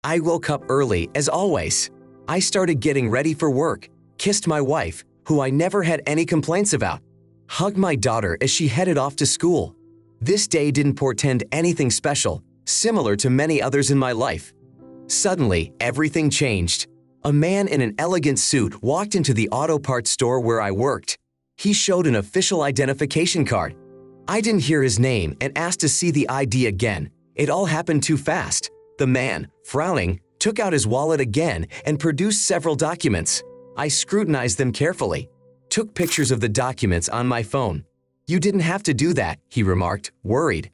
I woke up early, as always. I started getting ready for work, kissed my wife, who I never had any complaints about, hugged my daughter as she headed off to school. This day didn't portend anything special, similar to many others in my life. Suddenly, everything changed. A man in an elegant suit walked into the auto parts store where I worked. He showed an official identification card. I didn't hear his name and asked to see the ID again. It all happened too fast. The man, frowning, took out his wallet again and produced several documents. I scrutinized them carefully, took pictures of the documents on my phone. "You didn't have to do that," he remarked, worried.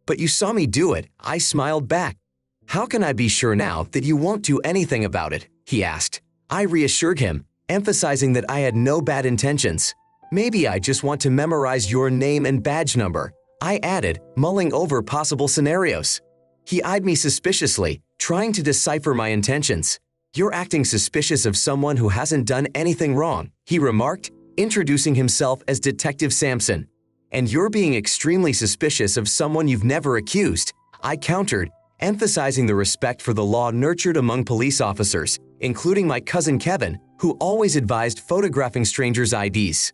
"But you saw me do it," I smiled back. "How can I be sure now that you won't do anything about it?" he asked. I reassured him, emphasizing that I had no bad intentions. "Maybe I just want to memorize your name and badge number," I added, mulling over possible scenarios. He eyed me suspiciously, trying to decipher my intentions. "You're acting suspicious of someone who hasn't done anything wrong," he remarked, introducing himself as Detective Sampson. "And you're being extremely suspicious of someone you've never accused," I countered, emphasizing the respect for the law nurtured among police officers, including my cousin Kevin, who always advised photographing strangers' IDs.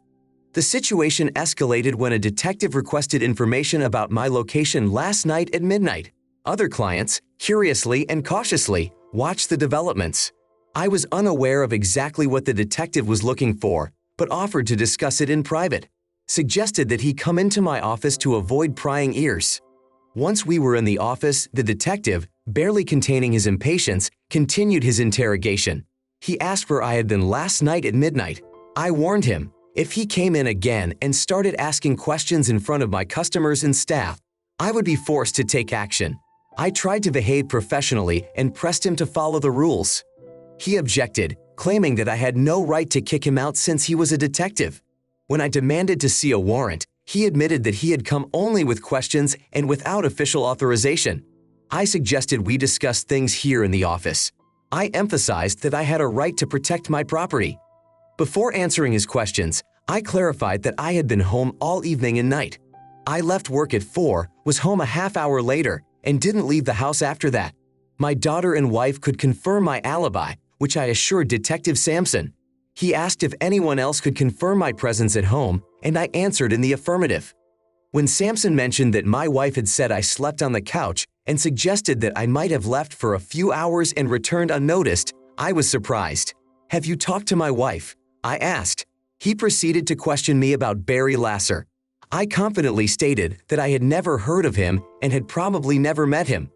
The situation escalated when a detective requested information about my location last night at midnight. Other clients, curiously and cautiously, watched the developments. I was unaware of exactly what the detective was looking for, but offered to discuss it in private. Suggested that he come into my office to avoid prying ears. Once we were in the office, the detective, barely containing his impatience, continued his interrogation. He asked where I had been last night at midnight. I warned him, if he came in again and started asking questions in front of my customers and staff, I would be forced to take action. I tried to behave professionally and pressed him to follow the rules. He objected, claiming that I had no right to kick him out since he was a detective. When I demanded to see a warrant, he admitted that he had come only with questions and without official authorization. I suggested we discuss things here in the office. I emphasized that I had a right to protect my property. Before answering his questions, I clarified that I had been home all evening and night. I left work at 4, was home a half hour later, and didn't leave the house after that. My daughter and wife could confirm my alibi, which I assured Detective Sampson. He asked if anyone else could confirm my presence at home, and I answered in the affirmative. When Sampson mentioned that my wife had said I slept on the couch and suggested that I might have left for a few hours and returned unnoticed, I was surprised. "Have you talked to my wife?" I asked. He proceeded to question me about Barry Lasser. I confidently stated that I had never heard of him and had probably never met him.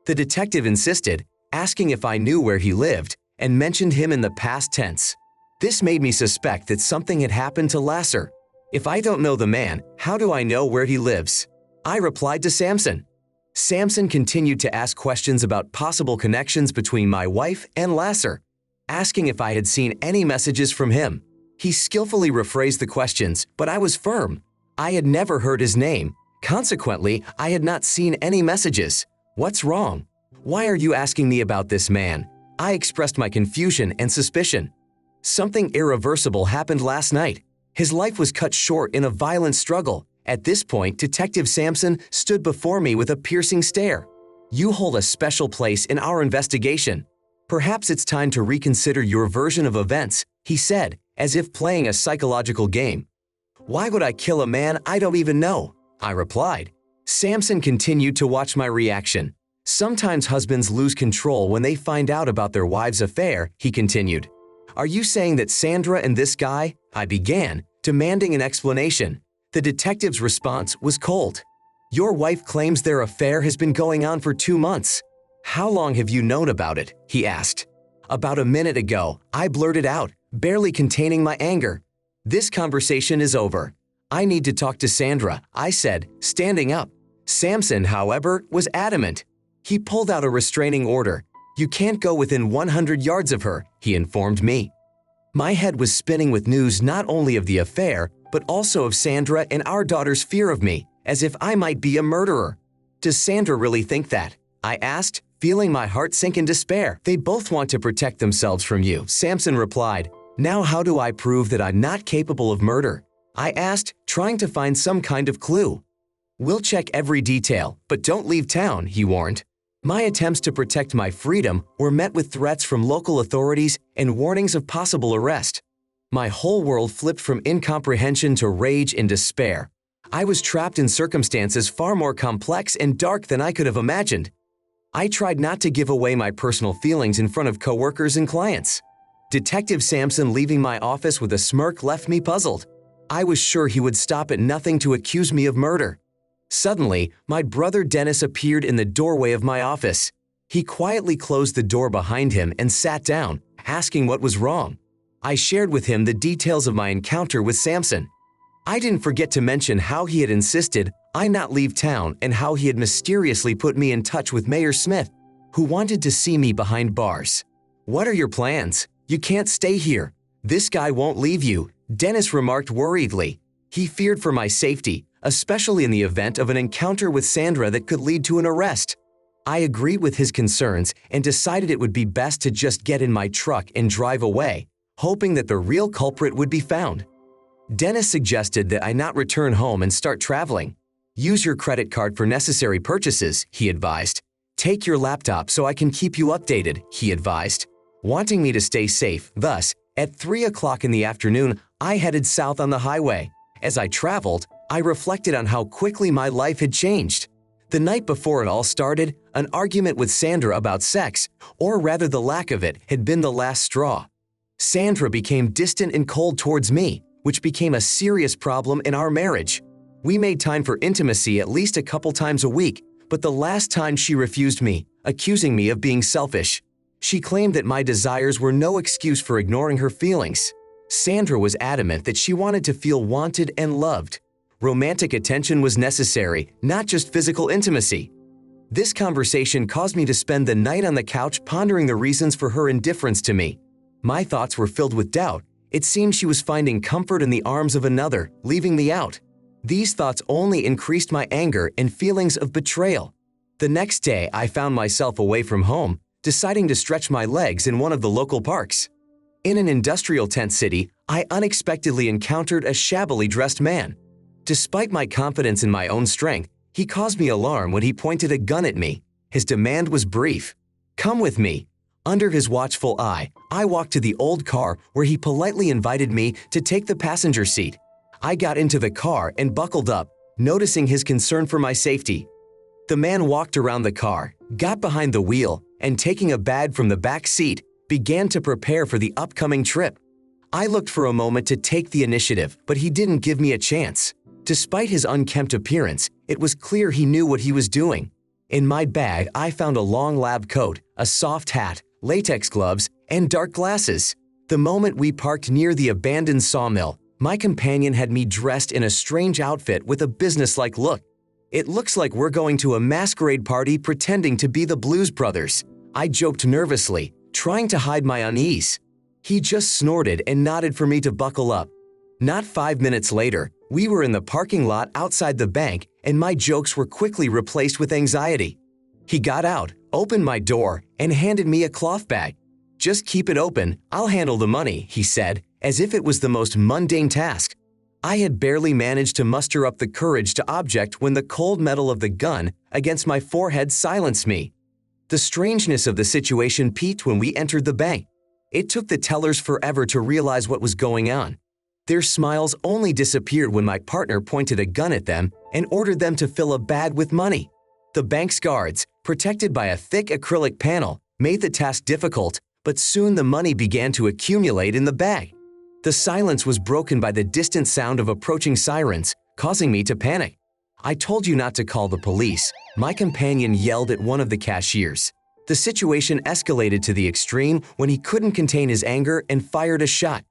The detective insisted, asking if I knew where he lived, and mentioned him in the past tense. This made me suspect that something had happened to Lasser. "If I don't know the man, how do I know where he lives?" I replied to Sampson. Sampson continued to ask questions about possible connections between my wife and Lasser, asking if I had seen any messages from him. He skillfully rephrased the questions, but I was firm. I had never heard his name. Consequently, I had not seen any messages. "What's wrong? Why are you asking me about this man?" I expressed my confusion and suspicion. "Something irreversible happened last night. His life was cut short in a violent struggle." At this point, Detective Sampson stood before me with a piercing stare. "You hold a special place in our investigation. Perhaps it's time to reconsider your version of events," he said, as if playing a psychological game. "Why would I kill a man I don't even know?" I replied. Sampson continued to watch my reaction. "Sometimes husbands lose control when they find out about their wives' affair," he continued. "Are you saying that Sandra and this guy?" I began, demanding an explanation. The detective's response was cold. "Your wife claims their affair has been going on for 2 months. How long have you known about it?" he asked. "About a minute ago," I blurted out, barely containing my anger. "This conversation is over. I need to talk to Sandra," I said, standing up. Sampson, however, was adamant. He pulled out a restraining order. "You can't go within 100 yards of her," he informed me. My head was spinning with news not only of the affair, but also of Sandra and our daughter's fear of me, as if I might be a murderer. "Does Sandra really think that?" I asked, feeling my heart sink in despair. "They both want to protect themselves from you," Sampson replied. "Now how do I prove that I'm not capable of murder?" I asked, trying to find some kind of clue. "We'll check every detail, but don't leave town," he warned. My attempts to protect my freedom were met with threats from local authorities and warnings of possible arrest. My whole world flipped from incomprehension to rage and despair. I was trapped in circumstances far more complex and dark than I could have imagined. I tried not to give away my personal feelings in front of coworkers and clients. Detective Sampson leaving my office with a smirk left me puzzled. I was sure he would stop at nothing to accuse me of murder. Suddenly, my brother Dennis appeared in the doorway of my office. He quietly closed the door behind him and sat down, asking what was wrong. I shared with him the details of my encounter with Sampson. I didn't forget to mention how he had insisted I not leave town and how he had mysteriously put me in touch with Mayor Smith, who wanted to see me behind bars. "What are your plans? You can't stay here. This guy won't leave you," Dennis remarked worriedly. He feared for my safety, especially in the event of an encounter with Sandra that could lead to an arrest. I agreed with his concerns and decided it would be best to just get in my truck and drive away, hoping that the real culprit would be found. Dennis suggested that I not return home and start traveling. "Use your credit card for necessary purchases," he advised. "Take your laptop so I can keep you updated," he advised, wanting me to stay safe. Thus, at 3 o'clock in the afternoon, I headed south on the highway. As I traveled, I reflected on how quickly my life had changed. The night before it all started, an argument with Sandra about sex, or rather the lack of it, had been the last straw. Sandra became distant and cold towards me, which became a serious problem in our marriage. We made time for intimacy at least a couple times a week, but the last time she refused me, accusing me of being selfish. She claimed that my desires were no excuse for ignoring her feelings. Sandra was adamant that she wanted to feel wanted and loved. Romantic attention was necessary, not just physical intimacy. This conversation caused me to spend the night on the couch pondering the reasons for her indifference to me. My thoughts were filled with doubt. It seemed she was finding comfort in the arms of another, leaving me out. These thoughts only increased my anger and feelings of betrayal. The next day, I found myself away from home, deciding to stretch my legs in one of the local parks. In an industrial tent city, I unexpectedly encountered a shabbily dressed man. Despite my confidence in my own strength, he caused me alarm when he pointed a gun at me. His demand was brief. "Come with me." Under his watchful eye, I walked to the old car where he politely invited me to take the passenger seat. I got into the car and buckled up, noticing his concern for my safety. The man walked around the car, got behind the wheel, and taking a bag from the back seat, began to prepare for the upcoming trip. I looked for a moment to take the initiative, but he didn't give me a chance. Despite his unkempt appearance, it was clear he knew what he was doing. In my bag, I found a long lab coat, a soft hat, latex gloves, and dark glasses. The moment we parked near the abandoned sawmill, my companion had me dressed in a strange outfit with a businesslike look. "It looks like we're going to a masquerade party pretending to be the Blues Brothers," I joked nervously, trying to hide my unease. He just snorted and nodded for me to buckle up. Not 5 minutes later, we were in the parking lot outside the bank, and my jokes were quickly replaced with anxiety. He got out, opened my door, and handed me a cloth bag. "Just keep it open, I'll handle the money," he said, as if it was the most mundane task. I had barely managed to muster up the courage to object when the cold metal of the gun against my forehead silenced me. The strangeness of the situation peaked when we entered the bank. It took the tellers forever to realize what was going on. Their smiles only disappeared when my partner pointed a gun at them and ordered them to fill a bag with money. The bank's guards, protected by a thick acrylic panel, made the task difficult, but soon the money began to accumulate in the bag. The silence was broken by the distant sound of approaching sirens, causing me to panic. "I told you not to call the police," my companion yelled at one of the cashiers. The situation escalated to the extreme when he couldn't contain his anger and fired a shot.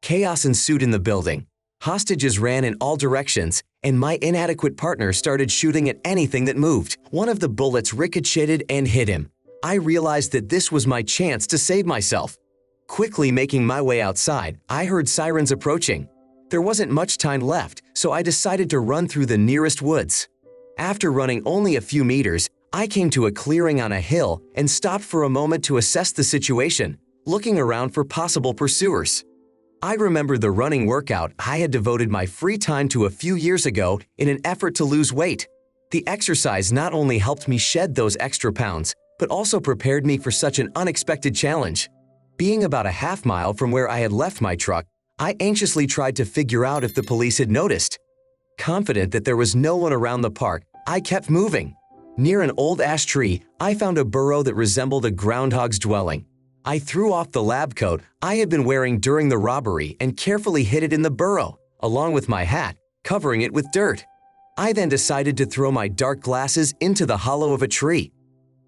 Chaos ensued in the building. Hostages ran in all directions, and my inadequate partner started shooting at anything that moved. One of the bullets ricocheted and hit him. I realized that this was my chance to save myself. Quickly making my way outside, I heard sirens approaching. There wasn't much time left, so I decided to run through the nearest woods. After running only a few meters, I came to a clearing on a hill and stopped for a moment to assess the situation, looking around for possible pursuers. I remembered the running workout I had devoted my free time to a few years ago in an effort to lose weight. The exercise not only helped me shed those extra pounds, but also prepared me for such an unexpected challenge. Being about a half mile from where I had left my truck, I anxiously tried to figure out if the police had noticed. Confident that there was no one around the park, I kept moving. Near an old ash tree, I found a burrow that resembled a groundhog's dwelling. I threw off the lab coat I had been wearing during the robbery and carefully hid it in the burrow, along with my hat, covering it with dirt. I then decided to throw my dark glasses into the hollow of a tree.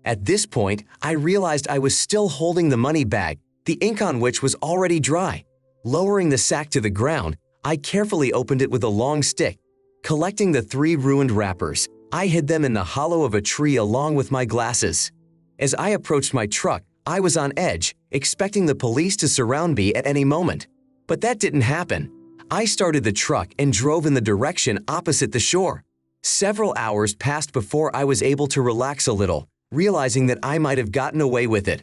At this point, I realized I was still holding the money bag, the ink on which was already dry. Lowering the sack to the ground, I carefully opened it with a long stick. Collecting the 3 ruined wrappers, I hid them in the hollow of a tree along with my glasses. As I approached my truck, I was on edge, expecting the police to surround me at any moment. But that didn't happen. I started the truck and drove in the direction opposite the shore. Several hours passed before I was able to relax a little, realizing that I might have gotten away with it.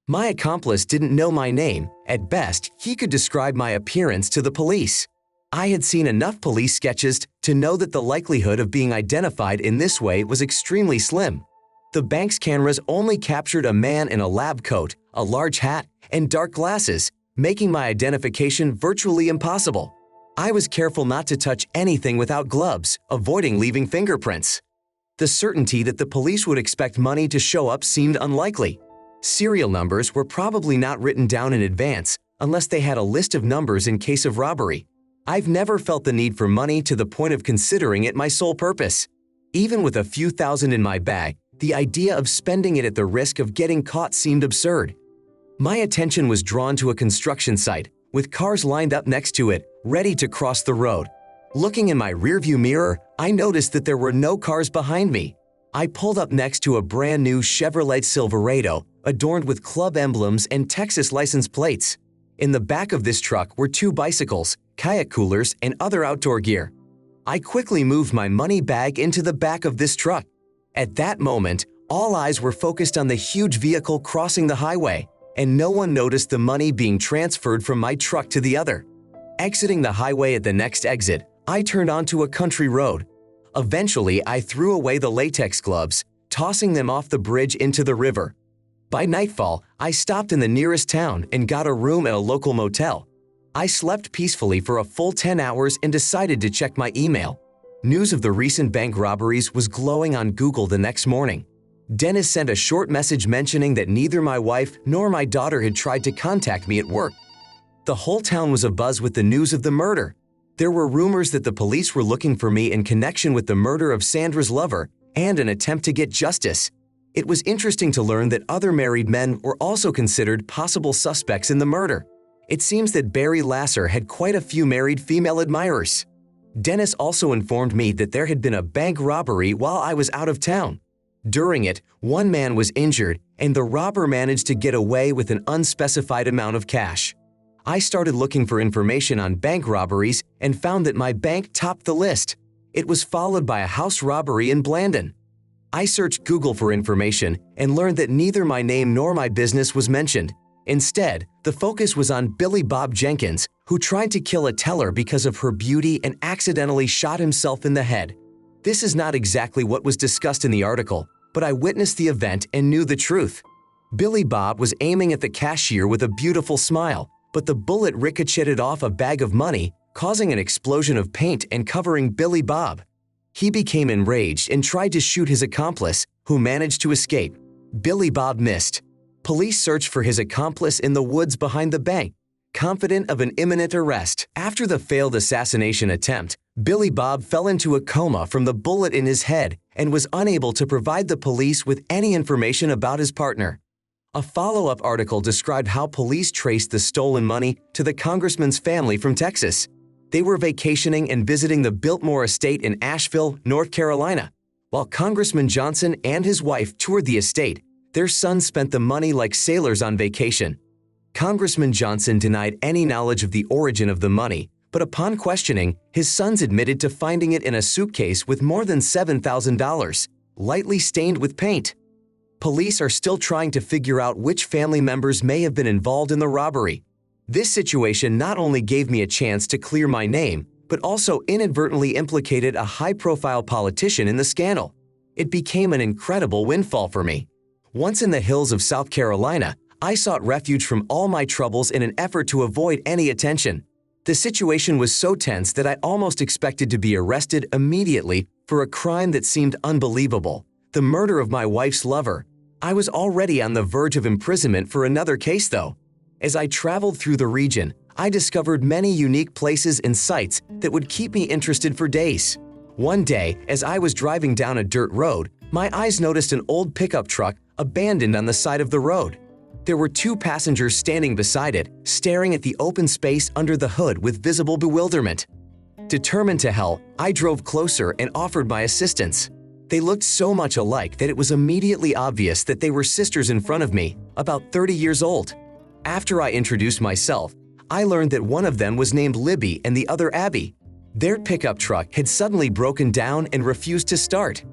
My accomplice didn't know my name. At best, he could describe my appearance to the police. I had seen enough police sketches to know that the likelihood of being identified in this way was extremely slim. The bank's cameras only captured a man in a lab coat, a large hat, and dark glasses, making my identification virtually impossible. I was careful not to touch anything without gloves, avoiding leaving fingerprints. The certainty that the police would expect money to show up seemed unlikely. Serial numbers were probably not written down in advance unless they had a list of numbers in case of robbery. I've never felt the need for money to the point of considering it my sole purpose. Even with a few thousand in my bag, the idea of spending it at the risk of getting caught seemed absurd. My attention was drawn to a construction site, with cars lined up next to it, ready to cross the road. Looking in my rearview mirror, I noticed that there were no cars behind me. I pulled up next to a brand new Chevrolet Silverado, adorned with club emblems and Texas license plates. In the back of this truck were 2 bicycles, kayak coolers, and other outdoor gear. I quickly moved my money bag into the back of this truck. At that moment, all eyes were focused on the huge vehicle crossing the highway, and no one noticed the money being transferred from my truck to the other. Exiting the highway at the next exit, I turned onto a country road. Eventually, I threw away the latex gloves, tossing them off the bridge into the river. By nightfall, I stopped in the nearest town and got a room at a local motel. I slept peacefully for a full 10 hours and decided to check my email. News of the recent bank robberies was glowing on Google the next morning. Dennis sent a short message mentioning that neither my wife nor my daughter had tried to contact me at work. The whole town was abuzz with the news of the murder. There were rumors that the police were looking for me in connection with the murder of Sandra's lover and an attempt to get justice. It was interesting to learn that other married men were also considered possible suspects in the murder. It seems that Barry Lasser had quite a few married female admirers. Dennis also informed me that there had been a bank robbery while I was out of town. During it, one man was injured, and the robber managed to get away with an unspecified amount of cash. I started looking for information on bank robberies and found that my bank topped the list. It was followed by a house robbery in Blandon. I searched Google for information and learned that neither my name nor my business was mentioned. Instead, the focus was on Billy Bob Jenkins, who tried to kill a teller because of her beauty and accidentally shot himself in the head. This is not exactly what was discussed in the article, but I witnessed the event and knew the truth. Billy Bob was aiming at the cashier with a beautiful smile, but the bullet ricocheted off a bag of money, causing an explosion of paint and covering Billy Bob. He became enraged and tried to shoot his accomplice, who managed to escape. Billy Bob missed. Police searched for his accomplice in the woods behind the bank, confident of an imminent arrest. After the failed assassination attempt, Billy Bob fell into a coma from the bullet in his head and was unable to provide the police with any information about his partner. A follow-up article described how police traced the stolen money to the congressman's family from Texas. They were vacationing and visiting the Biltmore estate in Asheville, North Carolina. While Congressman Johnson and his wife toured the estate, their son spent the money like sailors on vacation. Congressman Johnson denied any knowledge of the origin of the money, but upon questioning, his sons admitted to finding it in a suitcase with more than $7,000, lightly stained with paint. Police are still trying to figure out which family members may have been involved in the robbery. This situation not only gave me a chance to clear my name, but but also inadvertently implicated a high-profile politician in the scandal. It became an incredible windfall for me. Once in the hills of South Carolina, I sought refuge from all my troubles in an effort to avoid any attention. The situation was so tense that I almost expected to be arrested immediately for a crime that seemed unbelievable: the murder of my wife's lover. I was already on the verge of imprisonment for another case, though. As I traveled through the region, I discovered many unique places and sights that would keep me interested for days. One day, as I was driving down a dirt road, my eyes noticed an old pickup truck abandoned on the side of the road. There were two passengers standing beside it, staring at the open space under the hood with visible bewilderment. Determined to help, I drove closer and offered my assistance. They looked so much alike that it was immediately obvious that they were sisters in front of me, about 30 years old. After I introduced myself, I learned that one of them was named Libby and the other Abby. Their pickup truck had suddenly broken down and refused to start.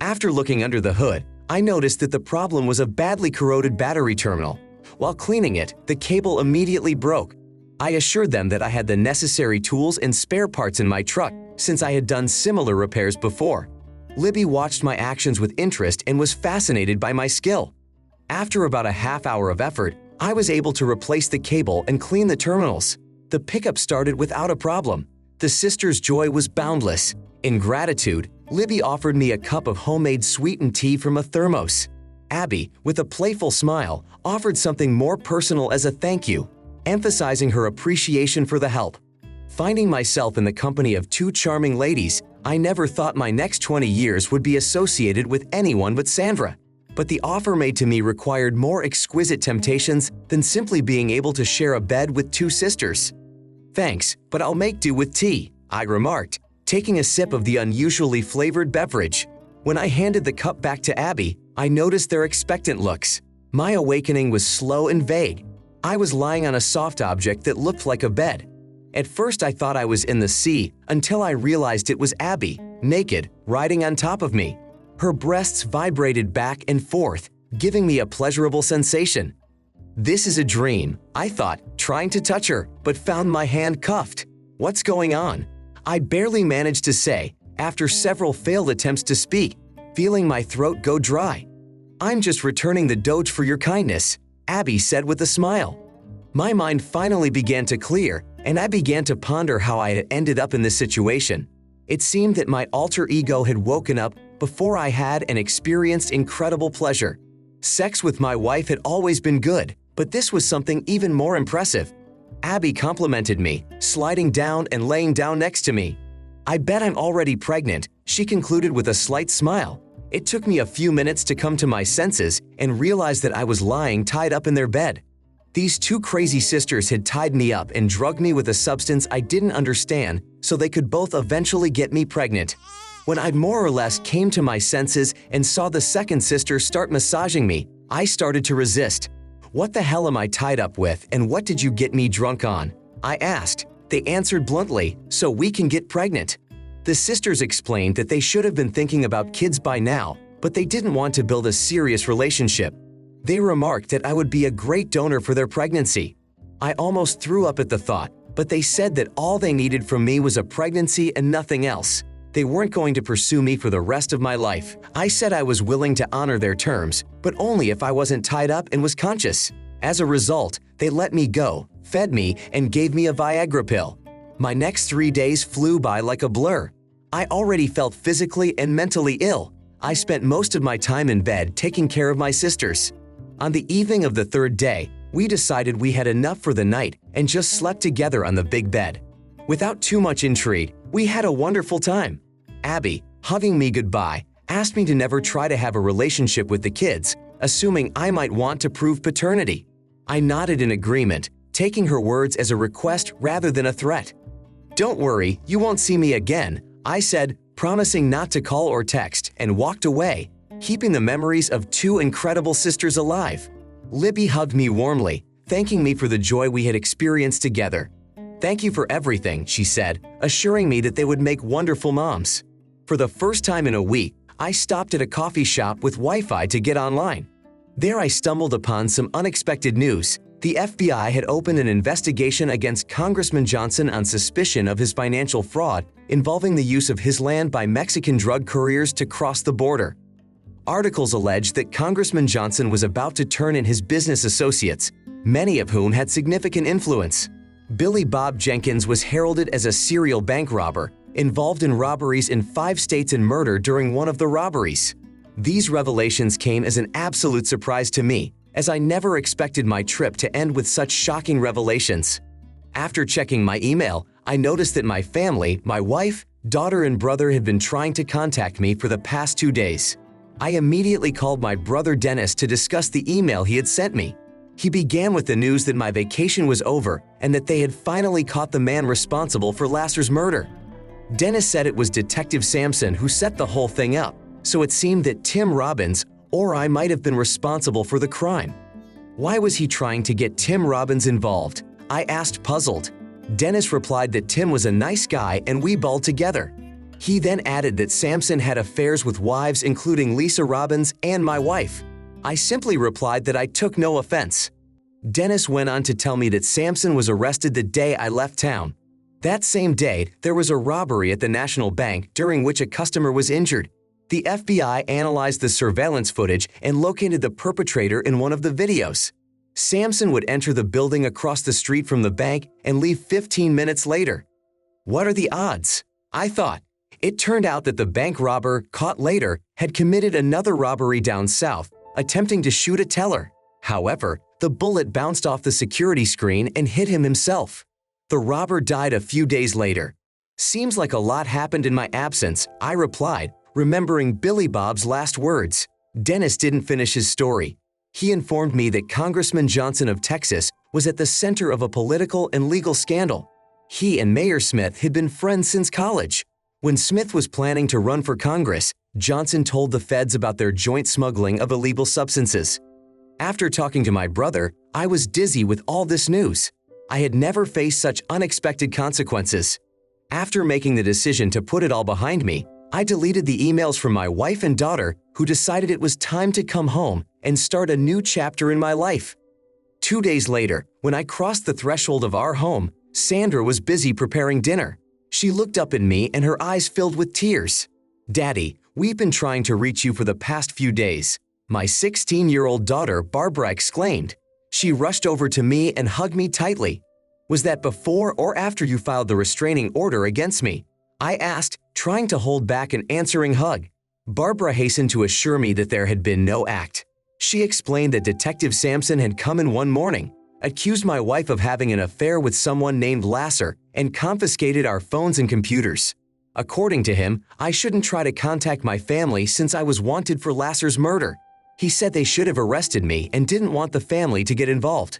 After looking under the hood, I noticed that the problem was a badly corroded battery terminal. While cleaning it, the cable immediately broke. I assured them that I had the necessary tools and spare parts in my truck, since I had done similar repairs before. Libby watched my actions with interest and was fascinated by my skill. After about a half hour of effort, I was able to replace the cable and clean the terminals. The pickup started without a problem. The sisters' joy was boundless. In gratitude, Libby offered me a cup of homemade sweetened tea from a thermos. Abby, with a playful smile, offered something more personal as a thank you, emphasizing her appreciation for the help. Finding myself in the company of two charming ladies, I never thought my next 20 years would be associated with anyone but Sandra. But the offer made to me required more exquisite temptations than simply being able to share a bed with two sisters. "Thanks, but I'll make do with tea," I remarked, taking a sip of the unusually flavored beverage. When I handed the cup back to Abby, I noticed their expectant looks. My awakening was slow and vague. I was lying on a soft object that looked like a bed. At first I thought I was in the sea until I realized it was Abby, naked, riding on top of me. Her breasts vibrated back and forth, giving me a pleasurable sensation. This is a dream, I thought, trying to touch her, but found my hand cuffed. What's going on? I barely managed to say, after several failed attempts to speak, feeling my throat go dry. "I'm just returning the doge for your kindness," Abby said with a smile. My mind finally began to clear, and I began to ponder how I had ended up in this situation. It seemed that my alter ego had woken up before I had and experienced incredible pleasure. Sex with my wife had always been good, but this was something even more impressive. Abby complimented me, sliding down and laying down next to me. "I bet I'm already pregnant," she concluded with a slight smile. It took me a few minutes to come to my senses and realize that I was lying tied up in their bed. These two crazy sisters had tied me up and drugged me with a substance I didn't understand so they could both eventually get me pregnant. When I more or less came to my senses and saw the second sister start massaging me, I started to resist. "What the hell am I tied up with, and what did you get me drunk on?" I asked. They answered bluntly, "So we can get pregnant." The sisters explained that they should have been thinking about kids by now, but they didn't want to build a serious relationship. They remarked that I would be a great donor for their pregnancy. I almost threw up at the thought, but they said that all they needed from me was a pregnancy and nothing else. They weren't going to pursue me for the rest of my life. I said I was willing to honor their terms, but only if I wasn't tied up and was conscious. As a result, they let me go, fed me, and gave me a Viagra pill. My next 3 days flew by like a blur. I already felt physically and mentally ill. I spent most of my time in bed taking care of my sisters. On the evening of the third day, we decided we had enough for the night and just slept together on the big bed. Without too much intrigue, we had a wonderful time. Abby, hugging me goodbye, asked me to never try to have a relationship with the kids, assuming I might want to prove paternity. I nodded in agreement, taking her words as a request rather than a threat. "Don't worry, you won't see me again," I said, promising not to call or text, and walked away, keeping the memories of two incredible sisters alive. Libby hugged me warmly, thanking me for the joy we had experienced together. "Thank you for everything," she said, assuring me that they would make wonderful moms. For the first time in a week, I stopped at a coffee shop with Wi-Fi to get online. There I stumbled upon some unexpected news. The FBI had opened an investigation against Congressman Johnson on suspicion of his financial fraud involving the use of his land by Mexican drug couriers to cross the border. Articles alleged that Congressman Johnson was about to turn in his business associates, many of whom had significant influence. Billy Bob Jenkins was heralded as a serial bank robber, involved in robberies in 5 states and murder during one of the robberies. These revelations came as an absolute surprise to me, as I never expected my trip to end with such shocking revelations. After checking my email, I noticed that my family, my wife, daughter, and brother had been trying to contact me for the past 2 days. I immediately called my brother Dennis to discuss the email he had sent me. He began with the news that my vacation was over and that they had finally caught the man responsible for Lasser's murder. Dennis said it was Detective Sampson who set the whole thing up, so it seemed that Tim Robbins or I might have been responsible for the crime. Why was he trying to get Tim Robbins involved? I asked, puzzled. Dennis replied that Tim was a nice guy and we balled together. He then added that Sampson had affairs with wives including Lisa Robbins and my wife. I simply replied that I took no offense. Dennis went on to tell me that Sampson was arrested the day I left town. That same day, there was a robbery at the National Bank during which a customer was injured. The FBI analyzed the surveillance footage and located the perpetrator in one of the videos. Sampson would enter the building across the street from the bank and leave 15 minutes later. What are the odds? I thought. It turned out that the bank robber, caught later, had committed another robbery down south, attempting to shoot a teller. However, the bullet bounced off the security screen and hit him himself. The robber died a few days later. Seems like a lot happened in my absence, I replied, remembering Billy Bob's last words. Dennis didn't finish his story. He informed me that Congressman Johnson of Texas was at the center of a political and legal scandal. He and Mayor Smith had been friends since college. When Smith was planning to run for Congress, Johnson told the feds about their joint smuggling of illegal substances. After talking to my brother, I was dizzy with all this news. I had never faced such unexpected consequences. After making the decision to put it all behind me, I deleted the emails from my wife and daughter, who decided it was time to come home and start a new chapter in my life. 2 days later, when I crossed the threshold of our home, Sandra was busy preparing dinner. She looked up at me and her eyes filled with tears. "Daddy, we've been trying to reach you for the past few days," my 16-year-old daughter Barbara exclaimed. She rushed over to me and hugged me tightly. "Was that before or after you filed the restraining order against me?" I asked, trying to hold back an answering hug. Barbara hastened to assure me that there had been no act. She explained that Detective Sampson had come in one morning, accused my wife of having an affair with someone named Lasser, and confiscated our phones and computers. According to him, I shouldn't try to contact my family since I was wanted for Lasser's murder. He said they should have arrested me and didn't want the family to get involved.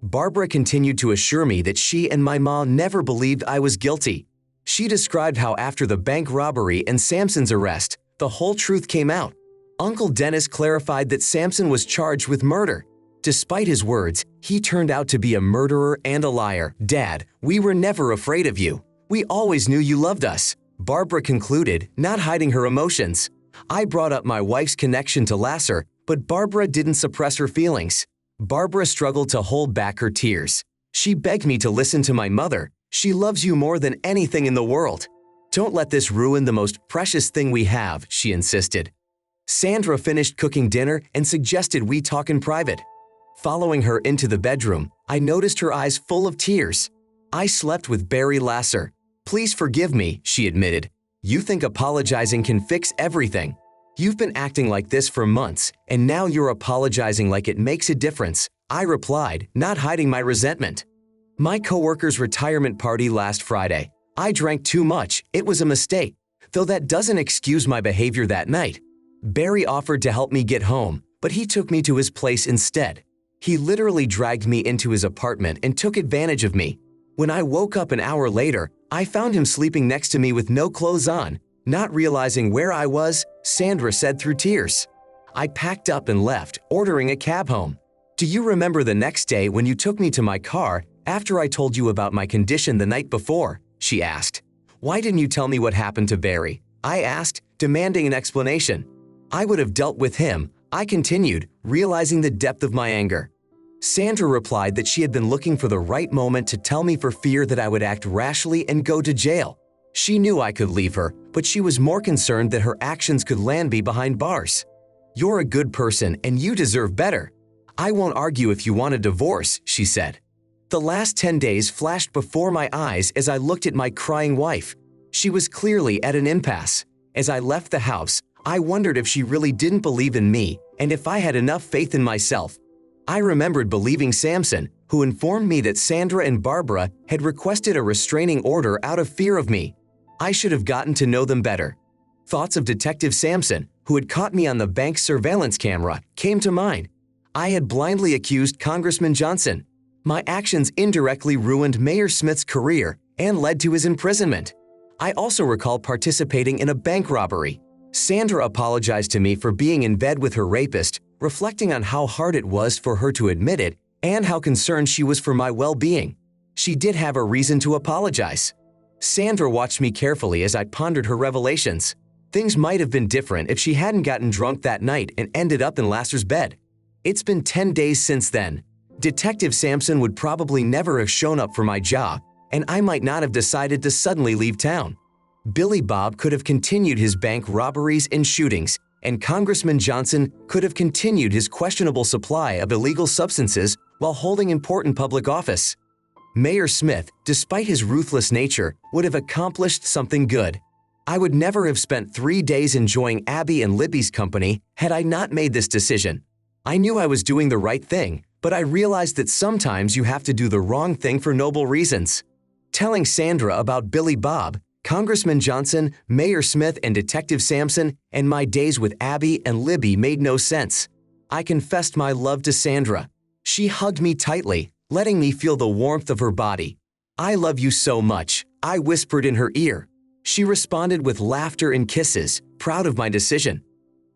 Barbara continued to assure me that she and my mom never believed I was guilty. She described how after the bank robbery and Sampson's arrest, the whole truth came out. Uncle Dennis clarified that Sampson was charged with murder. Despite his words, he turned out to be a murderer and a liar. "Dad, we were never afraid of you. We always knew you loved us," Barbara concluded, not hiding her emotions. I brought up my wife's connection to Lasser, but Barbara didn't suppress her feelings. Barbara struggled to hold back her tears. She begged me to listen to my mother. "She loves you more than anything in the world. Don't let this ruin the most precious thing we have," she insisted. Sandra finished cooking dinner and suggested we talk in private. Following her into the bedroom, I noticed her eyes full of tears. "I slept with Barry Lasser. Please forgive me," she admitted. "You think apologizing can fix everything. You've been acting like this for months, and now you're apologizing like it makes a difference," I replied, not hiding my resentment. My coworker's retirement party last Friday. I drank too much. It was a mistake, though that doesn't excuse my behavior that night. Barry offered to help me get home, but he took me to his place instead. He literally dragged me into his apartment and took advantage of me. When I woke up an hour later, I found him sleeping next to me with no clothes on. Not realizing where I was, Sandra said through tears. I packed up and left, ordering a cab home. "Do you remember the next day when you took me to my car after I told you about my condition the night before?" she asked. "Why didn't you tell me what happened to Barry?" I asked, demanding an explanation. "I would have dealt with him," I continued, realizing the depth of my anger. Sandra replied that she had been looking for the right moment to tell me for fear that I would act rashly and go to jail. She knew I could leave her, but she was more concerned that her actions could land me behind bars. "You're a good person and you deserve better. I won't argue if you want a divorce," she said. The last 10 days flashed before my eyes as I looked at my crying wife. She was clearly at an impasse. As I left the house, I wondered if she really didn't believe in me and if I had enough faith in myself. I remembered believing Samson, who informed me that Sandra and Barbara had requested a restraining order out of fear of me. I should have gotten to know them better. Thoughts of Detective Samson, who had caught me on the bank's surveillance camera, came to mind. I had blindly accused Congressman Johnson. My actions indirectly ruined Mayor Smith's career and led to his imprisonment. I also recall participating in a bank robbery. Sandra apologized to me for being in bed with her rapist, reflecting on how hard it was for her to admit it and how concerned she was for my well-being. She did have a reason to apologize. Sandra watched me carefully as I pondered her revelations. Things might have been different if she hadn't gotten drunk that night and ended up in Lasser's bed. It's been 10 days since then. Detective Samson would probably never have shown up for my job, and I might not have decided to suddenly leave town. Billy Bob could have continued his bank robberies and shootings, and Congressman Johnson could have continued his questionable supply of illegal substances while holding important public office. Mayor Smith, despite his ruthless nature, would have accomplished something good. I would never have spent 3 days enjoying Abby and Libby's company had I not made this decision. I knew I was doing the right thing, but I realized that sometimes you have to do the wrong thing for noble reasons. Telling Sandra about Billy Bob, Congressman Johnson, Mayor Smith, and Detective Samson, and my days with Abby and Libby made no sense. I confessed my love to Sandra. She hugged me tightly, letting me feel the warmth of her body. "I love you so much," I whispered in her ear. She responded with laughter and kisses, proud of my decision.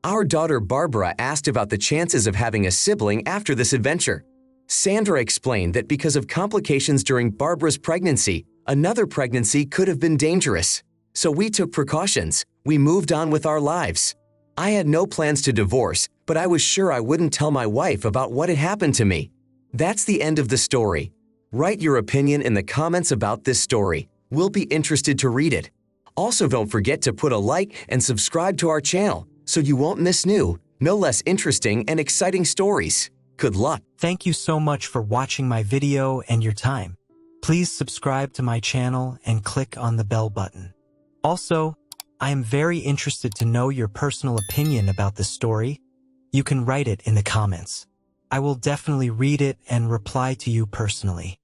Our daughter Barbara asked about the chances of having a sibling after this adventure. Sandra explained that because of complications during Barbara's pregnancy, another pregnancy could have been dangerous. So we took precautions. We moved on with our lives. I had no plans to divorce, but I was sure I wouldn't tell my wife about what had happened to me. That's the end of the story. Write your opinion in the comments about this story. We'll be interested to read it. Also, don't forget to put a like and subscribe to our channel so you won't miss new, no less interesting and exciting stories. Good luck. Thank you so much for watching my video and your time. Please subscribe to my channel and click on the bell button. Also, I am very interested to know your personal opinion about this story. You can write it in the comments. I will definitely read it and reply to you personally.